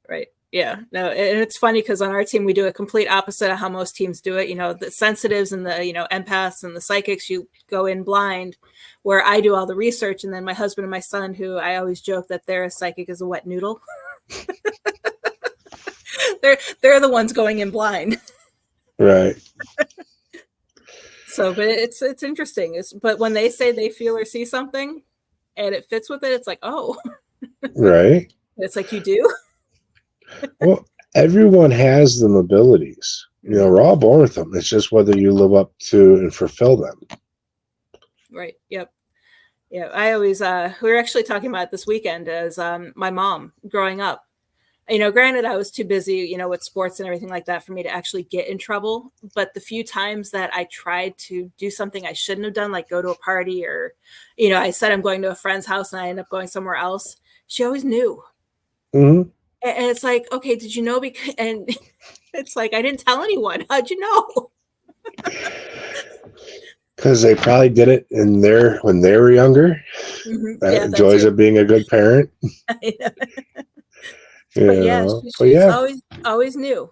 Right. Yeah. No, and it's funny because on our team we do a complete opposite of how most teams do it. The sensitives and the empaths and the psychics, you go in blind, where I do all the research, and then my husband and my son, who I always joke that they're as psychic as a wet noodle. they're the ones going in blind. Right. So, but it's interesting. But when they say they feel or see something, and it fits with it, it's like, oh, Right. it's like, you do. Well, everyone has them abilities. We're all born with them. It's just whether you live up to and fulfill them. Right. Yep. Yeah. I always, we were actually talking about this weekend as my mom growing up. Granted, I was too busy, with sports and everything like that for me to actually get in trouble. But the few times that I tried to do something I shouldn't have done, like go to a party or, I said I'm going to a friend's house and I end up going somewhere else, she always knew. Mm-hmm. And it's like, okay, did you know? And it's like, I didn't tell anyone. How'd you know? Because they probably did it when they were younger. Mm-hmm. Yeah, That that joys too. of being a good parent. But yeah, But she's yeah, always knew.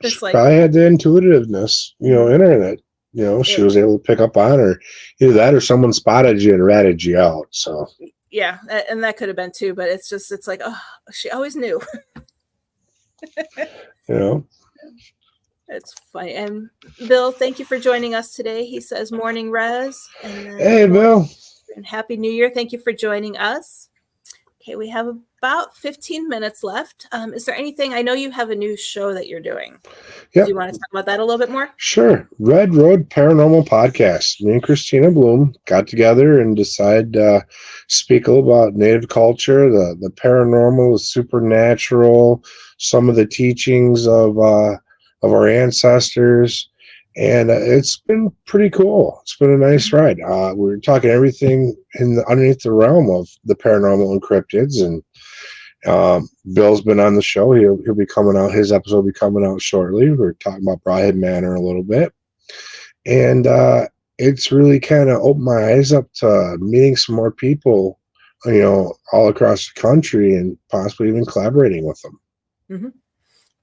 It's she like, probably had the intuitiveness, in her that, she yep. was able to pick up on her. Either that or someone spotted you and ratted you out. So Yeah, and that could have been too, but it's like, oh, she always knew. It's funny. And Bill, thank you for joining us today. He says morning Rez, and then Hey, Bill. and happy New Year. Thank you for joining us. Okay, we have about 15 minutes left. Is there anything? I know you have a new show that you're doing. Yep. Do you want to talk about that a little bit more? Sure. Red Road Paranormal Podcast. Me and Christina Bloom got together and decided to speak a little about Native culture, the paranormal, the supernatural, some of the teachings of our ancestors. And it's been pretty cool. It's been a nice ride. We're talking everything underneath the realm of the paranormal and cryptids. And Bill's been on the show. He'll be coming out. His episode will be coming out shortly. We're talking about Broadhead Manor a little bit. And it's really kind of opened my eyes up to meeting some more people, all across the country and possibly even collaborating with them. Mm-hmm.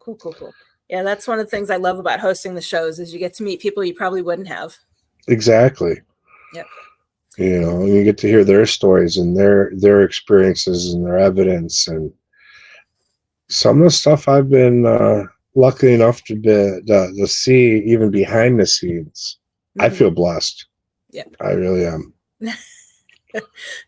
Cool. Yeah, that's one of the things I love about hosting the shows is you get to meet people you probably wouldn't have. Exactly. Yep. And you get to hear their stories and their experiences and their evidence, and some of the stuff I've been lucky enough to see even behind the scenes. Mm-hmm. I feel blessed. Yep. I really am.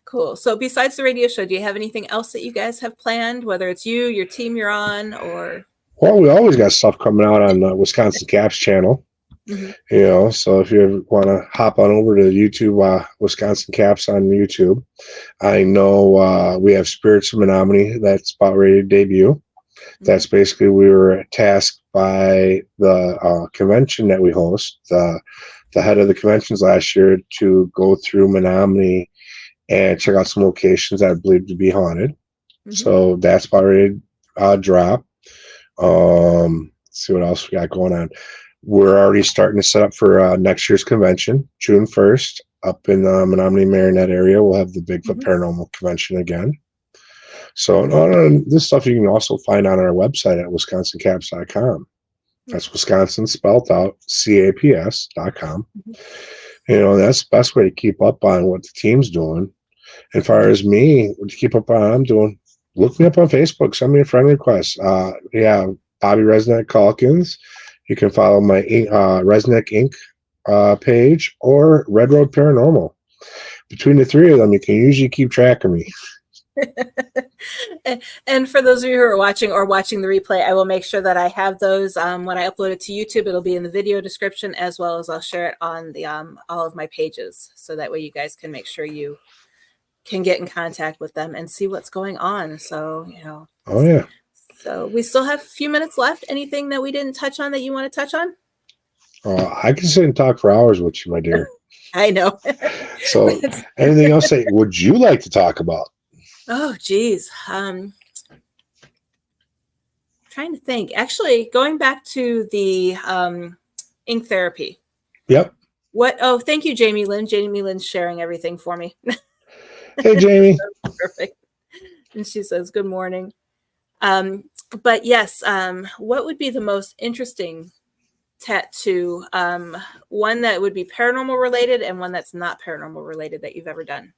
Cool. So besides the radio show, do you have anything else that you guys have planned, whether it's you, your team you're on, or? Well, we always got stuff coming out on the Wisconsin Caps channel. Mm-hmm. So if you ever want to hop on over to YouTube, Wisconsin Caps on YouTube. I know we have Spirits from Anomalies that's about ready to debut. That's basically, we were tasked by the convention that we host, the head of the conventions last year, to go through Menominee and check out some locations that I believe to be haunted. So that's already dropped. See what else we got going on. We're already starting to set up for next year's convention, June 1st, up in the Menominee Marinette area. We'll have the Bigfoot Paranormal Convention again. So this stuff you can also find on our website at wisconsincaps.com. That's Wisconsin spelled out, CAPS.com. That's the best way to keep up on what the team's doing. And as far as me, to keep up on what I'm doing, look me up on Facebook. Send me a friend request. Bobby RezNeck Calkins. You can follow my RezNeck Inc. Page or Red Road Paranormal. Between the three of them, you can usually keep track of me. And for those of you who are watching the replay, I will make sure that I have those when I upload it to YouTube. It'll be in the video description, as well as I'll share it on the all of my pages, so that way you guys can make sure you can get in contact with them and see what's going on. So Oh yeah. So we still have a few minutes left. Anything that we didn't touch on that you want to touch on? I can sit and talk for hours with you, my dear. I know. So anything else that would you like to talk about? Oh, geez. Trying to think. Actually, going back to the ink therapy. Yep. Oh, thank you, Jamie Lynn. Jamie Lynn's sharing everything for me. Hey, Jamie. Perfect. And she says, good morning. But yes, what would be the most interesting tattoo? One that would be paranormal related and one that's not paranormal related that you've ever done?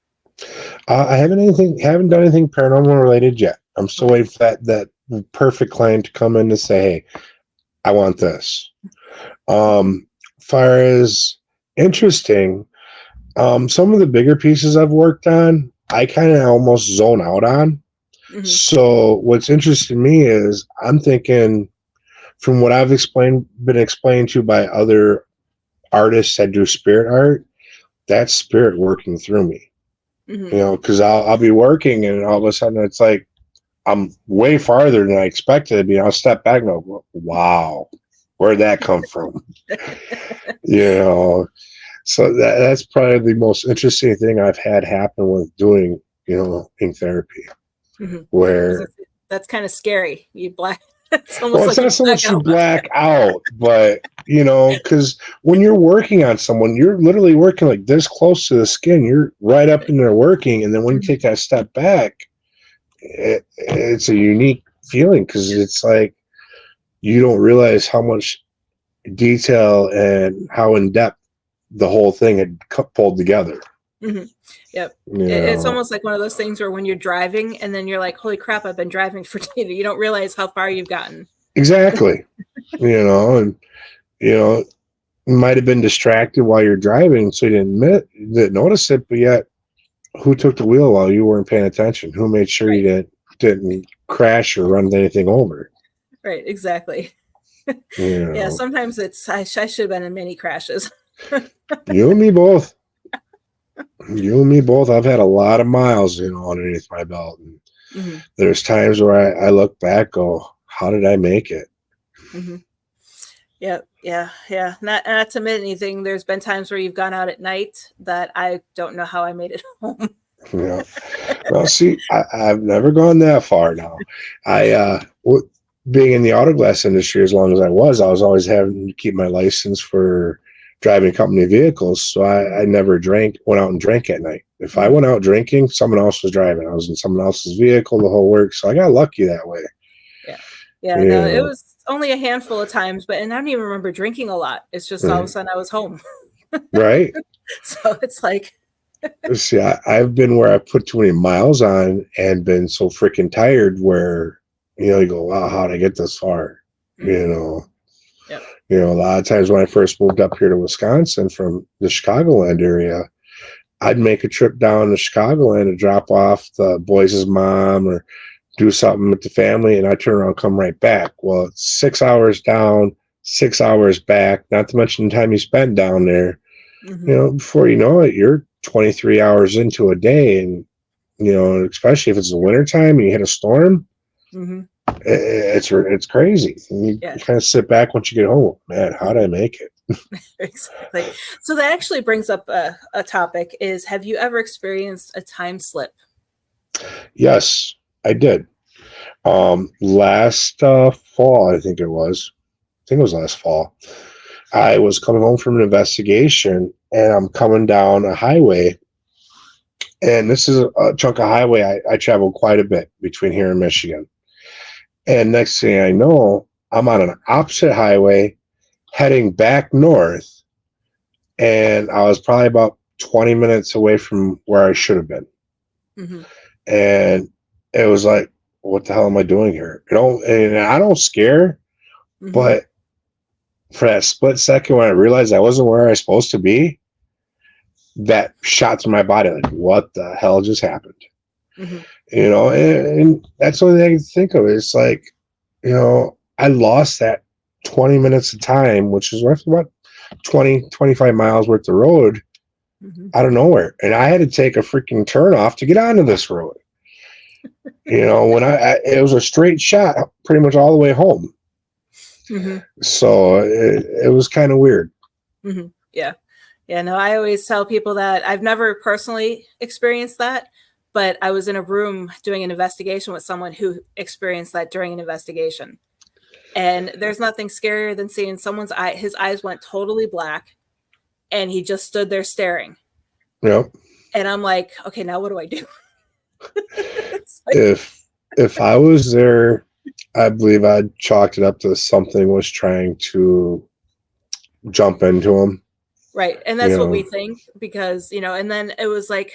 I haven't done anything paranormal related yet. I'm still waiting for that perfect client to come in and say, hey, I want this. Far as interesting, some of the bigger pieces I've worked on, I kind of almost zone out on. So what's interesting to me is I'm thinking, from what I've been explained to by other artists that do spirit art, that's spirit working through me. Because I'll be working and all of a sudden it's like I'm way farther than I expected to be. I'll step back and go, wow, where'd that come from? So that's probably the most interesting thing I've had happen with doing, ink therapy. Where that's kind of scary. You black. It's not so much you black out, but because when you're working on someone, you're literally working like this close to the skin. You're right up in there working, and then when you take that step back, it's a unique feeling because it's like you don't realize how much detail and how in depth the whole thing had pulled together. Yep. It's almost like one of those things where when you're driving and then you're like, holy crap, I've been driving for you don't realize how far you've gotten. Exactly. And you might have been distracted while you're driving, so you didn't notice it, but yet who took the wheel while you weren't paying attention? Who made sure you didn't crash or run anything over? Right, exactly. Yeah, sometimes I should have been in many crashes. You and me both. I've had a lot of miles, underneath my belt. And there's times where I look back, go, how did I make it? Yeah. Not to admit anything. There's been times where you've gone out at night that I don't know how I made it home. Yeah. Well, see, I've never gone that far now. Being in the auto glass industry as long as I was always having to keep my license for driving company vehicles. So I never went out and drank at night. If I went out drinking, someone else was driving. I was in someone else's vehicle, the whole work. So I got lucky that way. Yeah. No, it was only a handful of times, and I don't even remember drinking a lot. It's just all of a sudden I was home. Right. So it's like, see, I've been where I put too many miles on and been so freaking tired where, you go, wow, how'd I get this far? A lot of times when I first moved up here to Wisconsin from the Chicagoland area, I'd make a trip down to Chicagoland to drop off the boys' mom or do something with the family, and I turn around and come right back. Well, it's 6 hours down, 6 hours back, not to mention the time you spend down there. Before you know it, you're 23 hours into a day, and especially if it's the wintertime and you hit a storm, It's crazy. And you Yeah. kind of sit back once you get home. Man, how did I make it? Exactly. So that actually brings up a topic is, have you ever experienced a time slip? Yes, I did. Last fall, I think it was. I think it was last fall. I was coming home from an investigation, and I'm coming down a highway. And this is a chunk of highway I travel quite a bit between here and Michigan. And next thing I know, I'm on an opposite highway heading back north. And I was probably about 20 minutes away from where I should have been. Mm-hmm. And it was like, what the hell am I doing here? And I don't scare, Mm-hmm. but for that split second when I realized I wasn't where I was supposed to be, that shot through my body like, what the hell just happened? Mm-hmm. And that's the only thing I can think of. It's like, I lost that 20 minutes of time, which is roughly about 25 miles worth of road out of nowhere. And I had to take a freaking turn off to get onto this road. When it was a straight shot pretty much all the way home. Mm-hmm. So it was kind of weird. Mm-hmm. Yeah. Yeah. No, I always tell people that I've never personally experienced that, but I was in a room doing an investigation with someone who experienced that during an investigation. And there's nothing scarier than seeing someone's his eyes went totally black and he just stood there staring. Yep. And I'm like, okay, now what do I do? If I was there, I believe I'd chalked it up to something was trying to jump into him. Right. And that's what we think because, and then it was like,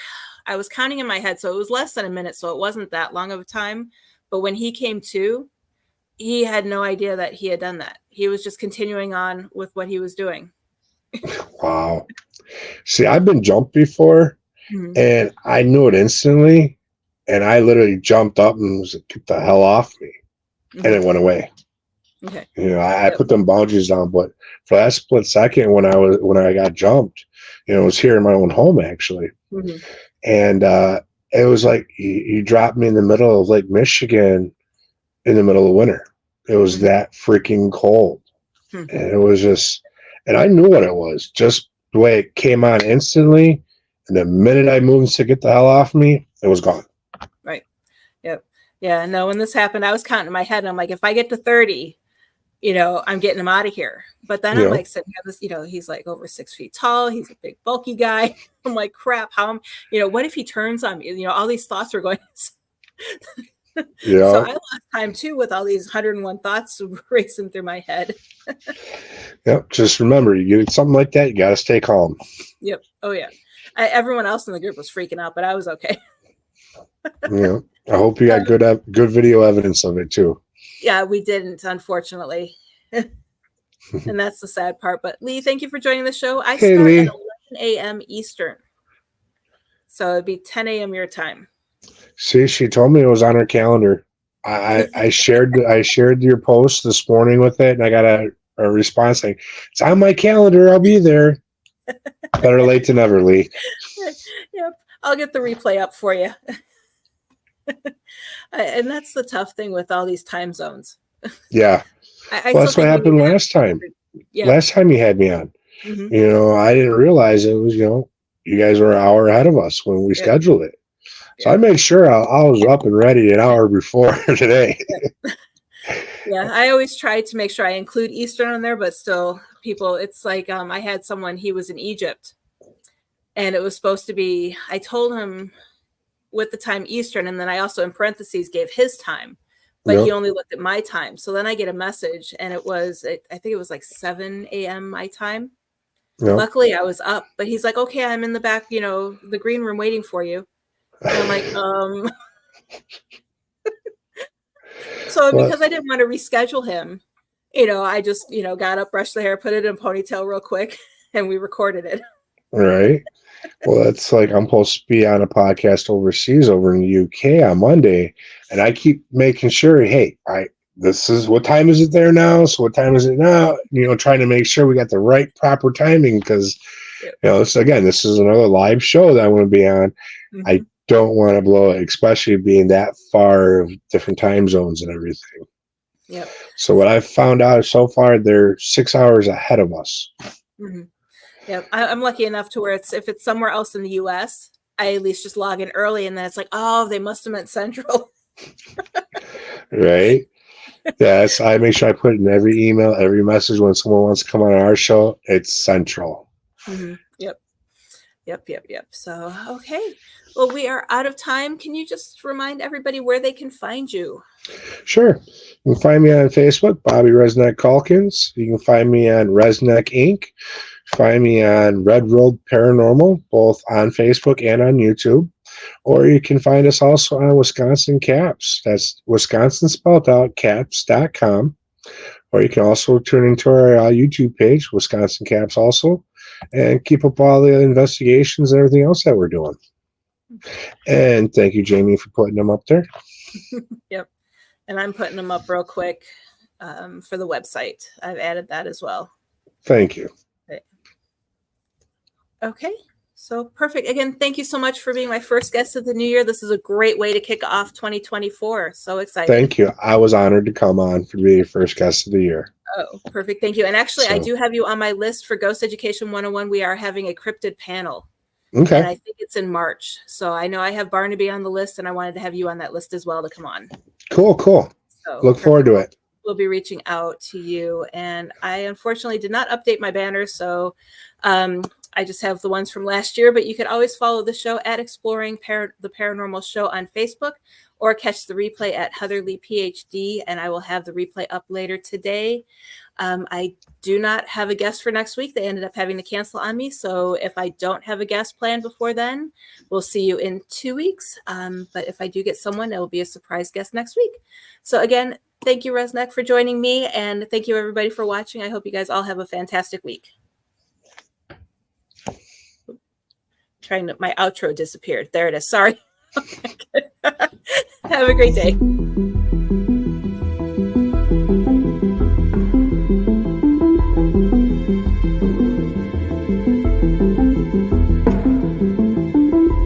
I was counting in my head. So it was less than a minute. So it wasn't that long of a time. But when he came to, he had no idea that he had done that. He was just continuing on with what he was doing. Wow. See, I've been jumped before and I knew it instantly. And I literally jumped up and was like, get the hell off me. And it went away. Okay. I put them boundaries down, but for that split second when I got jumped, it was here in my own home actually. And it was like you dropped me in the middle of Lake Michigan in the middle of winter. It was that freaking cold. And it was just, and I knew what it was, just the way it came on instantly. And the minute I moved to get the hell off me, it was gone. Right. Yep. Yeah. No, when this happened, I was counting in my head. And I'm like, if I get to 30, I'm getting him out of here. But then I'm like sitting here, he's like over 6 feet tall. He's a big, bulky guy. I'm like, crap, what if he turns on me? All these thoughts were going. So I lost time too with all these 101 thoughts racing through my head. Yep. Just remember, you get something like that, you got to stay calm. Yep. Oh yeah. Everyone else in the group was freaking out, but I was okay. Yeah. I hope you got good video evidence of it too. Yeah, we didn't, unfortunately. And that's the sad part. But Lee, thank you for joining the show. I start at 11 a.m. Eastern. So it'd be 10 a.m. your time. See, she told me it was on her calendar. I shared your post this morning with it, and I got a response saying, it's on my calendar, I'll be there. Better late than never, Lee. Yep. I'll get the replay up for you. And that's the tough thing with all these time zones. Yeah. That's what happened last time. Yeah. Last time you had me on. I didn't realize it was, you guys were an hour ahead of us when we scheduled it. So I made sure I was up and ready an hour before today. Yeah, I always try to make sure I include Eastern on there, but still people, it's like I had someone, he was in Egypt and it was supposed to be, I told him with the time Eastern, and then I also in parentheses gave his time, but he only looked at my time. So then I get a message and it was, I think it was like 7 a.m. my time. Luckily I was up, but he's like, okay, I'm in the back, the green room waiting for you. And I'm like, So because I didn't want to reschedule him, I just, got up, brushed the hair, put it in a ponytail real quick, and we recorded it. Right. Well, that's like I'm supposed to be on a podcast overseas over in the UK on Monday, and I keep making sure, hey, this is what time is it there now? So what time is it now? Trying to make sure we got the right proper timing because, this is another live show that I want to be on. I don't want to blow it, especially being that far of different time zones and everything. Yep. So what I've found out so far, they're 6 hours ahead of us. Mm-hmm. Yep. I'm lucky enough to where if it's somewhere else in the U.S., I at least just log in early, and then it's like, oh, they must have meant Central. Right? Yes, I make sure I put in every email, every message when someone wants to come on our show, it's Central. Mm-hmm. Yep. So, okay. Well, we are out of time. Can you just remind everybody where they can find you? Sure. You can find me on Facebook, Bobby RezNeck Calkins. You can find me on RezNeck Inc. Find me on Red Road Paranormal, both on Facebook and on YouTube. Or you can find us also on Wisconsin Caps. That's Wisconsin spelled out, caps.com. Or you can also tune into our YouTube page, Wisconsin Caps also, and keep up all the investigations and everything else that we're doing. And thank you, Jamie, for putting them up there. Yep. And I'm putting them up real quick for the website. I've added that as well. Thank you. Okay. So perfect. Again, thank you so much for being my first guest of the new year. This is a great way to kick off 2024. So excited. Thank you. I was honored to come on for being your first guest of the year. Oh, perfect. Thank you. And actually, I do have you on my list for Ghost Education 101. We are having a cryptid panel. Okay. And I think it's in March. So I know I have Barnaby on the list, and I wanted to have you on that list as well to come on. Cool. So look forward to it. We'll be reaching out to you. And I unfortunately did not update my banners. So I just have the ones from last year, but you can always follow the show at Exploring the Paranormal Show on Facebook, or catch the replay at Heather Leigh PhD, and I will have the replay up later today. I do not have a guest for next week. They ended up having to cancel on me. So if I don't have a guest planned before then, we'll see you in 2 weeks. But if I do get someone, it will be a surprise guest next week. So again, thank you, RezNeck, for joining me. And thank you, everybody, for watching. I hope you guys all have a fantastic week. My outro disappeared. There it is. Sorry. Have a great day.